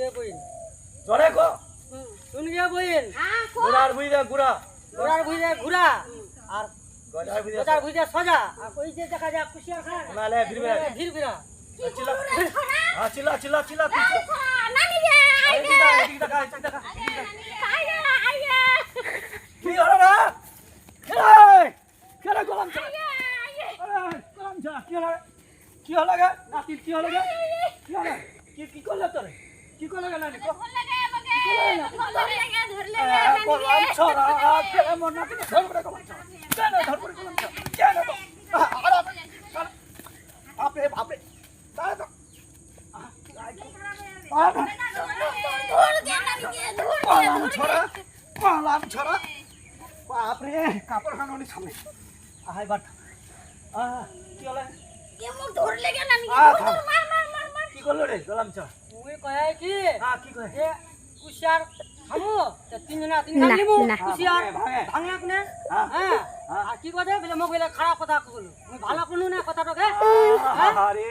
গে বইন জরে কো শুন গে বইন গুড়ার বুইদা গুড়া ঘোড়ার ভুঁইয়ে ঘুরা আর গজার বুইদা গজার ভুঁইয়ে সজা আর ওই যে দেখা যায় কুশিয়ার খান নালে ফিরবে ধীর ফিরা চিল্লা হ্যাঁ চিল্লা চিল্লা চিল্লা নানি গে এদিকে দেখা কি হলো না কেন গোলাম চা গোলাম চা কি হলো গে নাতি কি হলো গে কি হলো কি করলে তোরে কি করলে গে নানি কো গোলাম ছড়া কেন মন নাতি ধরবড়ে গোলাম ছড়া কেন ধরবড়ে গোলাম ছড়া কেন তো বাপরে বাপরে তাই তো গোলাম ছড়া বাপরে কাপড় খানোনি সামনে আহাই বাট কি হলো কি করলো রে গোলাম ছড়া ওই কয় কি কি কয় এ কুশিয়ার খামু তে তিন খান নিমু কুশিয়ার ভাঙা কোনে হ্যাঁ আর কি কথা বলে মোক বলে খারাপ কথা কইলো মই ভালো কোন না কথাটাকে আরে